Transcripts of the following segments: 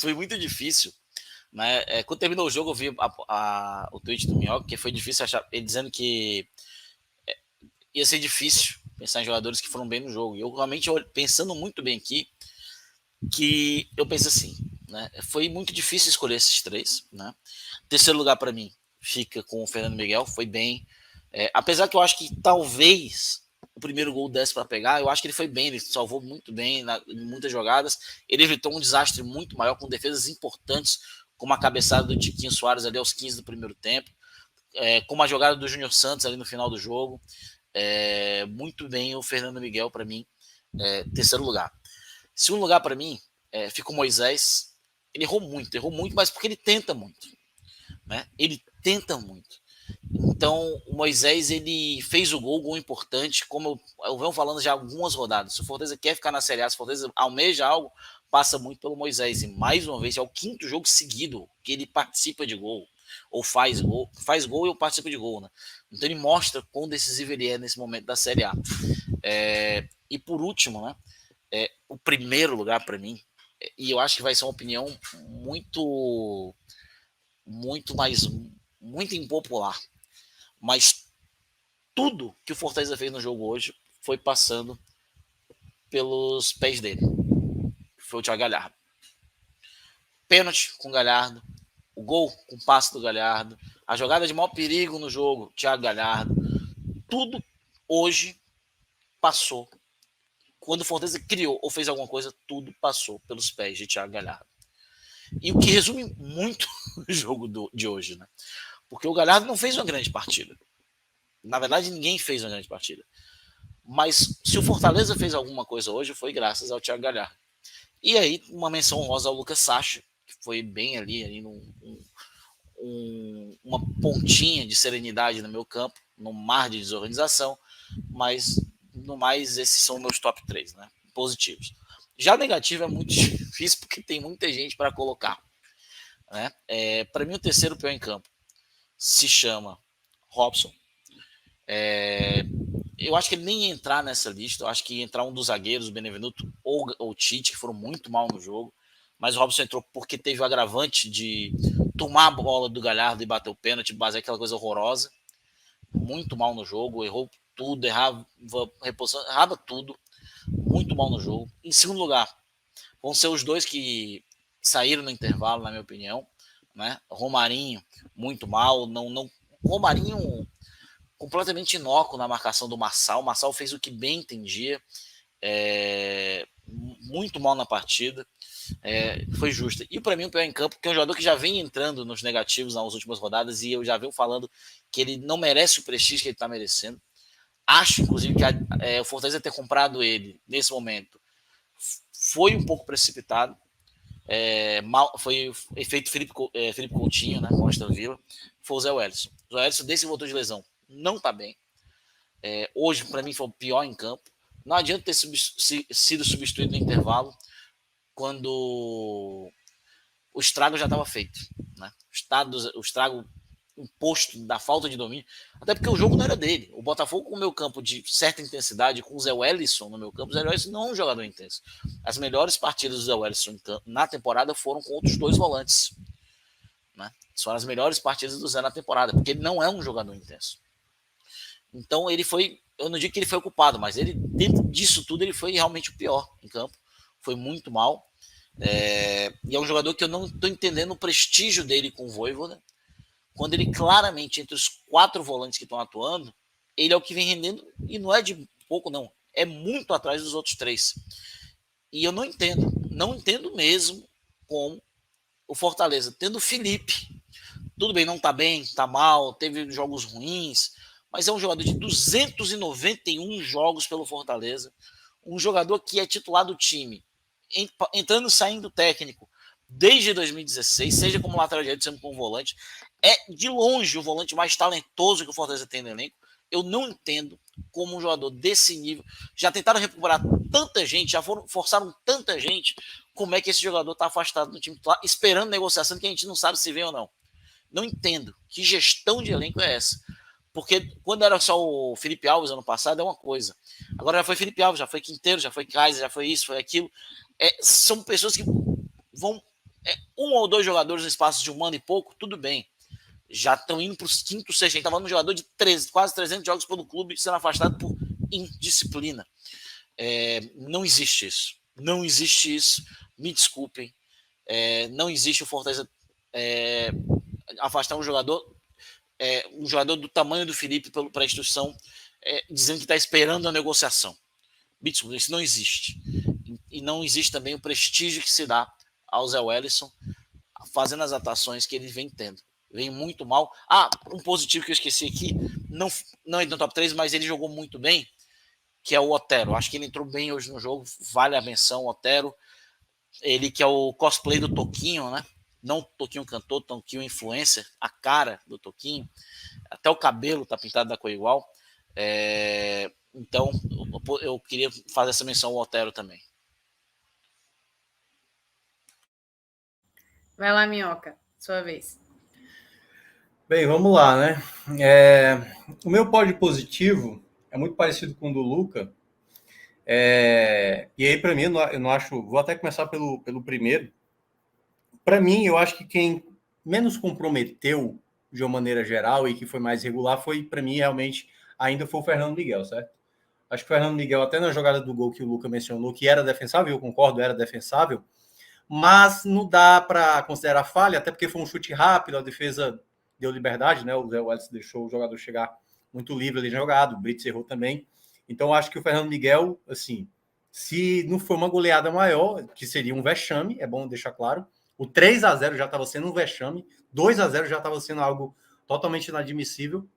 foi muito difícil, né? Quando terminou o jogo, eu vi o tweet do Minhoca, que foi difícil achar, ele dizendo que ia ser difícil pensar em jogadores que foram bem no jogo. E eu realmente, pensando muito bem aqui, que eu penso assim, né? Foi muito difícil escolher esses três, né? Terceiro lugar para mim fica com o Fernando Miguel, foi bem. Apesar que eu acho que talvez o primeiro gol desse para pegar, eu acho que ele foi bem, ele salvou muito bem em muitas jogadas. Ele evitou um desastre muito maior com defesas importantes, como a cabeçada do Tiquinho Soares ali aos 15 do primeiro tempo, como a jogada do Júnior Santos ali no final do jogo. Muito bem o Fernando Miguel para mim, terceiro lugar. Segundo lugar para mim, fica o Moisés. Ele errou muito, mas porque ele tenta muito, né? Ele tenta muito. Então, o Moisés, ele fez o gol importante, como eu venho falando já algumas rodadas. Se o Fortaleza quer ficar na Série A, se o Fortaleza almeja algo, passa muito pelo Moisés. E mais uma vez, é o quinto jogo seguido que ele participa de gol, ou faz gol e participa de gol, né? Então ele mostra quão decisivo ele é nesse momento da Série A. E por último, né? O primeiro lugar para mim, e eu acho que vai ser uma opinião muito muito impopular, mas tudo que o Fortaleza fez no jogo hoje foi passando pelos pés dele. Foi o Thiago Galhardo. Pênalti com o Galhardo, o gol com o passe do Galhardo, a jogada de maior perigo no jogo, Thiago Galhardo. Tudo hoje passou. Quando o Fortaleza criou ou fez alguma coisa, tudo passou pelos pés de Thiago Galhardo. E o que resume muito o jogo de hoje, né? Porque o Galhardo não fez uma grande partida. Na verdade, ninguém fez uma grande partida. Mas se o Fortaleza fez alguma coisa hoje, foi graças ao Thiago Galhardo. E aí, uma menção honrosa ao Lucas Sacha, que foi bem ali uma pontinha de serenidade no meu campo, no mar de desorganização, mas no mais, esses são meus top 3, né? Positivos. Já negativo é muito difícil, porque tem muita gente para colocar. Né? Para mim, o terceiro pior em campo se chama Robson. Eu acho que ele nem ia entrar nessa lista. Eu acho que ia entrar um dos zagueiros, o Benevenuto ou o Tite, que foram muito mal no jogo. Mas o Robson entrou porque teve o agravante de tomar a bola do Galhardo e bater o pênalti, basear aquela coisa horrorosa. Muito mal no jogo, errou tudo, errava reposição, errava tudo. Muito mal no jogo. Em segundo lugar, vão ser os dois que saíram no intervalo, na minha opinião. Né? Romarinho, muito mal. Romarinho completamente inócuo na marcação do Marçal. O Marçal fez o que bem entendia. Muito mal na partida. Foi justa. E para mim o pior em campo, que é um jogador que já vem entrando nos negativos nas últimas rodadas, e eu já venho falando que ele não merece o prestígio que ele está merecendo. Acho, inclusive, que o Fortaleza ter comprado ele nesse momento foi um pouco precipitado. Foi efeito Felipe Coutinho, né, com Aston Villa. Foi o Zé Wellison. O Zé Wellison, desde que voltou de lesão, não está bem. Hoje, para mim, foi o pior em campo. Não adianta ter sido substituído no intervalo, quando o estrago já estava feito. Né? O estrago imposto da falta de domínio, até porque o jogo não era dele. O Botafogo com o meu campo de certa intensidade, com o Zé Wellison no meu campo, o Zé Wellison não é um jogador intenso. As melhores partidas do Zé Wellison na temporada foram com outros dois volantes. Né? Foram as melhores partidas do Zé na temporada, porque ele não é um jogador intenso. Então ele foi, eu não digo que ele foi ocupado, mas ele, dentro disso tudo, ele foi realmente o pior em campo. Foi muito mal. E é um jogador que eu não estou entendendo o prestígio dele com o Vojvoda, quando ele claramente, entre os 4 volantes que estão atuando, ele é o que vem rendendo, e não é de pouco não, é muito atrás dos outros 3. E eu não entendo mesmo como o Fortaleza, tendo o Felipe, tudo bem, não tá bem, tá mal, teve jogos ruins, mas é um jogador de 291 jogos pelo Fortaleza, um jogador que é titular do time, entrando e saindo técnico desde 2016, seja como lateral direito, seja como volante, é de longe o volante mais talentoso que o Fortaleza tem no elenco. Eu não entendo como um jogador desse nível, já tentaram recuperar tanta gente, já forçaram tanta gente, como é que esse jogador está afastado do time titular, esperando negociação que a gente não sabe se vem ou não. Não entendo. Que gestão de elenco é essa? Porque quando era só o Felipe Alves ano passado é uma coisa. Agora já foi Felipe Alves, já foi Quinteiro, já foi Kaiser, já foi isso, foi aquilo. São pessoas que vão Um ou dois jogadores no espaço de um ano e pouco, tudo bem. Já estão indo para os quintos, sextos. A gente estava no jogador de quase 300 jogos pelo clube sendo afastado por indisciplina. Não existe isso. Não existe isso. Me desculpem. Não existe o Fortaleza afastar um jogador do tamanho do Felipe para a instituição, dizendo que está esperando a negociação. Me desculpe, isso não existe. E não existe também o prestígio que se dá ao Zé Wellison fazendo as atuações que ele vem tendo. Vem muito mal. Um positivo que eu esqueci aqui, não é no top 3, mas ele jogou muito bem, que é o Otero. Acho que ele entrou bem hoje no jogo, vale a menção, Otero. Ele que é o cosplay do Toquinho, né? Não o Toquinho cantor, Toquinho influencer, a cara do Toquinho. Até o cabelo tá pintado da cor igual. Então, eu queria fazer essa menção ao Otero também. Vai lá, Minhoca, sua vez. Bem, vamos lá, né? O meu pódio positivo é muito parecido com o do Luca. E aí, para mim, eu não acho... Vou até começar pelo primeiro. Para mim, eu acho que quem menos comprometeu de uma maneira geral e que foi mais regular foi, para mim, realmente, ainda foi o Fernando Miguel, certo? Acho que o Fernando Miguel, até na jogada do gol que o Luca mencionou, que era defensável, eu concordo, era defensável, mas não dá para considerar falha, até porque foi um chute rápido, a defesa deu liberdade, né? O Zé Wellison deixou o jogador chegar muito livre ali jogado, o Brits errou também. Então, acho que o Fernando Miguel, assim, se não for uma goleada maior, que seria um vexame, é bom deixar claro, o 3-0 já estava sendo um vexame, 2-0 já estava sendo algo totalmente inadmissível.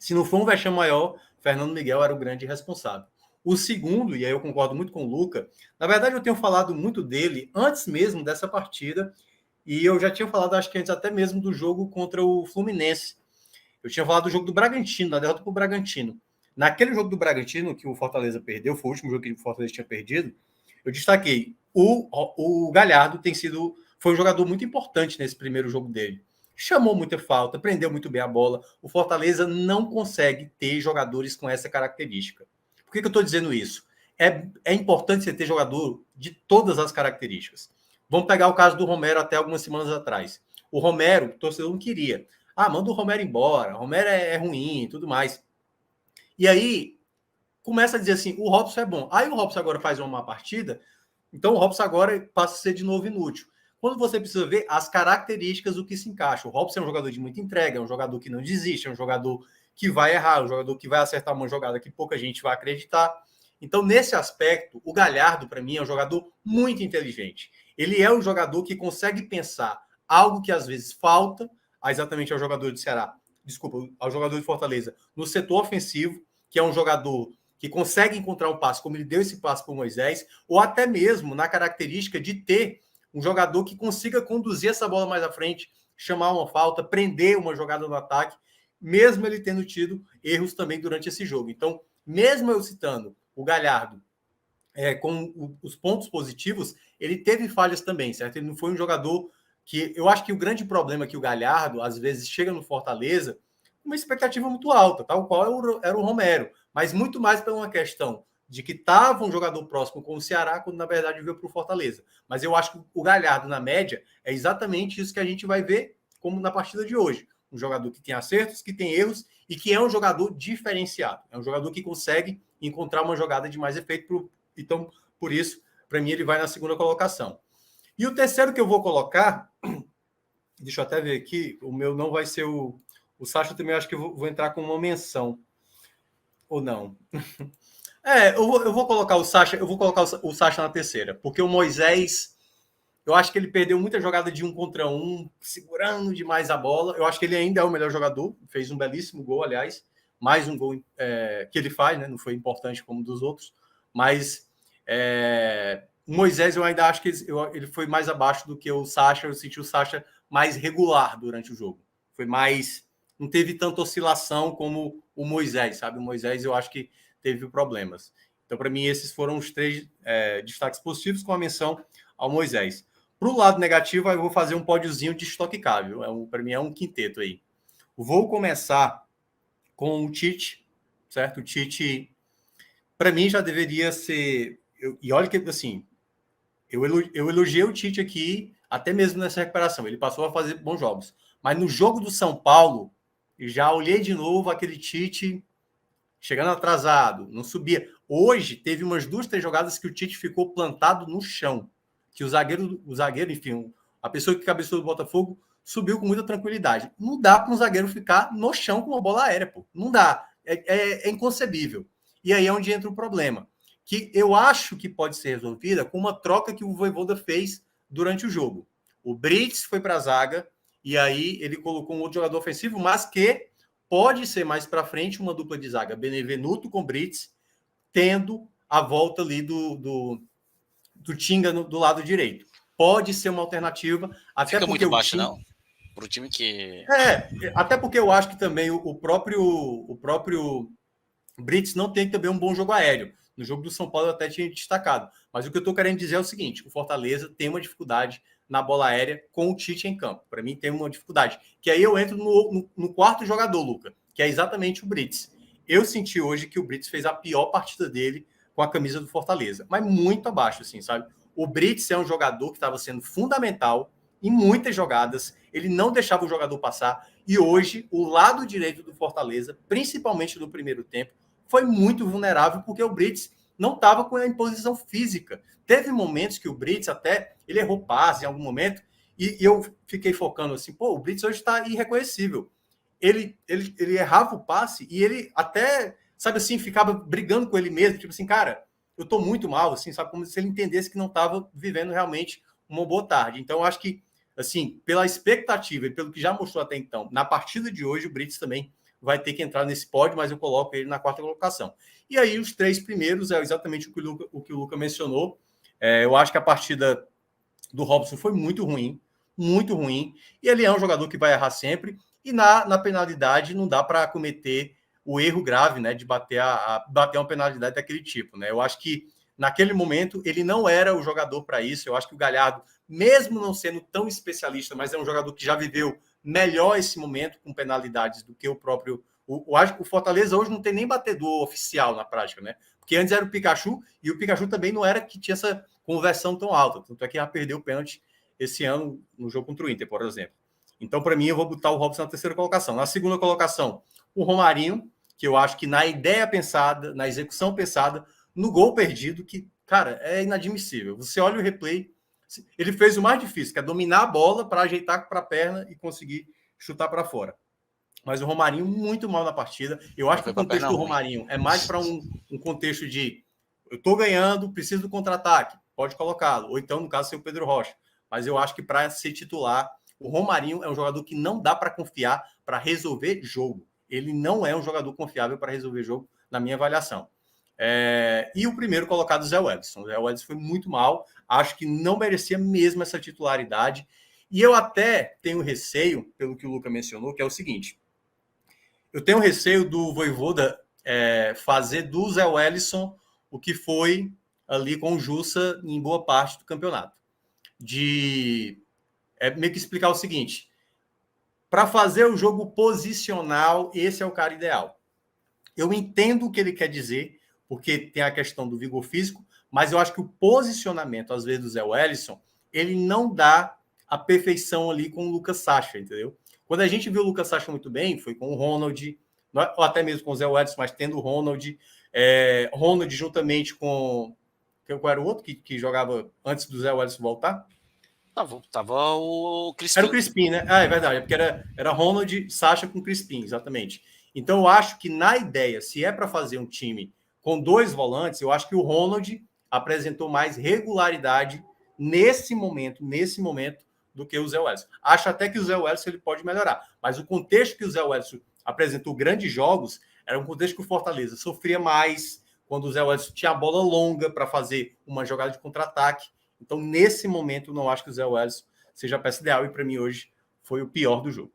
Se não for um vexame maior, Fernando Miguel era o grande responsável. O segundo, e aí eu concordo muito com o Luca, na verdade eu tenho falado muito dele antes mesmo dessa partida, e eu já tinha falado, acho que antes até mesmo do jogo contra o Fluminense. Eu tinha falado do jogo do Bragantino, da derrota para o Bragantino. Naquele jogo do Bragantino, que o Fortaleza perdeu, foi o último jogo que o Fortaleza tinha perdido, eu destaquei, o Galhardo foi um jogador muito importante nesse primeiro jogo dele. Chamou muita falta, prendeu muito bem a bola. O Fortaleza não consegue ter jogadores com essa característica. Por que eu estou dizendo isso? É importante você ter jogador de todas as características. Vamos pegar o caso do Romero até algumas semanas atrás. O Romero, o torcedor não queria. Manda o Romero embora, o Romero é ruim e tudo mais. E aí, começa a dizer assim, o Robson é bom. Aí o Robson agora faz uma má partida, então o Robson agora passa a ser de novo inútil. Quando você precisa ver as características do que se encaixa. O Robson é um jogador de muita entrega, é um jogador que não desiste, é um jogador que vai errar, é um jogador que vai acertar uma jogada que pouca gente vai acreditar. Então, nesse aspecto, o Galhardo, para mim, é um jogador muito inteligente. Ele é um jogador que consegue pensar algo que às vezes falta, exatamente ao jogador do Ceará, ao jogador de Fortaleza, no setor ofensivo, que é um jogador que consegue encontrar um passe, como ele deu esse passe para o Moisés, ou até mesmo na característica de ter um jogador que consiga conduzir essa bola mais à frente, chamar uma falta, prender uma jogada no ataque, mesmo ele tendo tido erros também durante esse jogo. Então, mesmo eu citando o Galhardo com os pontos positivos, ele teve falhas também, certo? Ele não foi um jogador que... Eu acho que o grande problema é que o Galhardo, às vezes, chega no Fortaleza com uma expectativa muito alta, tal qual era o Romero, mas muito mais por uma questão de que estava um jogador próximo com o Ceará, quando na verdade veio para o Fortaleza. Mas eu acho que o Galhardo, na média, é exatamente isso que a gente vai ver como na partida de hoje. Um jogador que tem acertos, que tem erros e que é um jogador diferenciado. É um jogador que consegue encontrar uma jogada de mais efeito. Então, por isso, para mim, ele vai na segunda colocação. E o terceiro que eu vou colocar, deixa eu até ver aqui, o meu não vai ser o Sacha, também acho que eu vou entrar com uma menção. Ou não? Eu vou colocar o Sacha, o Sacha na terceira, porque o Moisés, eu acho que ele perdeu muita jogada de 1 contra 1, segurando demais a bola. Eu acho que ele ainda é o melhor jogador, fez um belíssimo gol, aliás, mais um gol que ele faz, né? Não foi importante como dos outros, mas o Moisés eu ainda acho que ele foi mais abaixo do que o Sacha. Eu senti o Sacha mais regular durante o jogo, foi mais... Não teve tanta oscilação como o Moisés, sabe? O Moisés eu acho que teve problemas. Então, para mim, esses foram os 3 destaques positivos, com a menção ao Moisés. Para o lado negativo, eu vou fazer um pódiozinho de Stock Car, viu? Para mim é um quinteto aí. Vou começar com o Tite, certo? O Tite, para mim, já deveria ser... E olha que, assim, eu elogiei o Tite aqui até mesmo nessa recuperação. Ele passou a fazer bons jogos. Mas no jogo do São Paulo, já olhei de novo aquele Tite chegando atrasado, não subia. Hoje, teve umas 2, 3 jogadas que o Tite ficou plantado no chão. Que o zagueiro, enfim, a pessoa que cabeceou do Botafogo subiu com muita tranquilidade. Não dá para um zagueiro ficar no chão com uma bola aérea, pô. Não dá. É inconcebível. E aí é onde entra o problema. Que eu acho que pode ser resolvida com uma troca que o Vojvoda fez durante o jogo. O Brits foi para a zaga e aí ele colocou um outro jogador ofensivo, mas que pode ser mais para frente uma dupla de zaga, Benevenuto com Brits, tendo a volta ali do Tinga do lado direito. Pode ser uma alternativa. Até Fica porque muito baixo, Tinga... não? Para o time que... até porque eu acho que também o próprio Brits não tem também um bom jogo aéreo. No jogo do São Paulo eu até tinha destacado. Mas o que eu estou querendo dizer é o seguinte, o Fortaleza tem uma dificuldade na bola aérea com o Tite em campo. Para mim tem uma dificuldade. Que aí eu entro no quarto jogador, Luca, que é exatamente o Brits. Eu senti hoje que o Brits fez a pior partida dele com a camisa do Fortaleza, mas muito abaixo, assim, sabe? O Brits é um jogador que estava sendo fundamental em muitas jogadas, ele não deixava o jogador passar, e hoje o lado direito do Fortaleza, principalmente no primeiro tempo, foi muito vulnerável, porque o Brits não estava com a imposição física. Teve momentos que o Brits até, ele errou passe em algum momento, e eu fiquei focando assim, pô, o Brits hoje está irreconhecível. Ele errava o passe e ele até, sabe assim, ficava brigando com ele mesmo, tipo assim, cara, eu tô muito mal, assim, sabe, como se ele entendesse que não estava vivendo realmente uma boa tarde. Então, eu acho que, assim, pela expectativa e pelo que já mostrou até então, na partida de hoje, o Brits também vai ter que entrar nesse pódio, mas eu coloco ele na quarta colocação. E aí, os 3 primeiros é exatamente o que o Luca mencionou. Eu acho que a partida do Robson foi muito ruim, e ele é um jogador que vai errar sempre, e na penalidade não dá para cometer o erro grave, né, de bater uma penalidade daquele tipo, né? Eu acho que naquele momento ele não era o jogador para isso. Eu acho que o Galhardo, mesmo não sendo tão especialista, mas é um jogador que já viveu melhor esse momento com penalidades do que o próprio. Acho que o Fortaleza hoje não tem nem batedor oficial na prática, né? Porque antes era o Pikachu, e o Pikachu também não era que tinha essa conversão tão alta. Tanto é que já perdeu o pênalti esse ano no jogo contra o Inter, por exemplo. Então, para mim, eu vou botar o Robson na terceira colocação. Na segunda colocação, o Romarinho, que eu acho que na ideia pensada, na execução pensada, no gol perdido, que, cara, é inadmissível. Você olha o replay, ele fez o mais difícil, que é dominar a bola para ajeitar para a perna e conseguir chutar para fora. Mas o Romarinho muito mal na partida. Eu acho que o contexto do Romarinho é mais para um contexto de eu estou ganhando, preciso do contra-ataque, pode colocá-lo. Ou então, no caso, ser o Pedro Rocha. Mas eu acho que para ser titular, o Romarinho é um jogador que não dá para confiar para resolver jogo. Ele não é um jogador confiável para resolver jogo, na minha avaliação. E o primeiro colocado, o Zé Wellison. O Zé Wellison foi muito mal. Acho que não merecia mesmo essa titularidade. E eu até tenho receio, pelo que o Luca mencionou, que é o seguinte. Eu tenho receio do Vojvoda fazer do Zé Wellison o que foi ali com o Jussa em boa parte do campeonato. Meio que explicar o seguinte. Para fazer o jogo posicional, esse é o cara ideal. Eu entendo o que ele quer dizer, porque tem a questão do vigor físico, mas eu acho que o posicionamento, às vezes, do Zé Wellison, ele não dá a perfeição ali com o Lucas Sacha, entendeu? Quando a gente viu o Lucas Sacha muito bem, foi com o Ronald, ou até mesmo com o Zé Wellison, mas tendo o Ronald, Ronald juntamente com... Qual era o outro que jogava antes do Zé Wellison voltar? Tava o Crispim. Era o Crispim, né? É verdade, porque era Ronald, Sacha com Crispim, exatamente. Então, eu acho que na ideia, se é para fazer um time com 2 volantes, eu acho que o Ronald apresentou mais regularidade nesse momento, do que o Zé Wellison. Acho até que o Zé Wellison ele pode melhorar, mas o contexto que o Zé Wellison apresentou grandes jogos era um contexto que o Fortaleza sofria mais, quando o Zé Wellison tinha a bola longa para fazer uma jogada de contra-ataque. Então, nesse momento, não acho que o Zé Wellison seja a peça ideal, e para mim hoje foi o pior do jogo.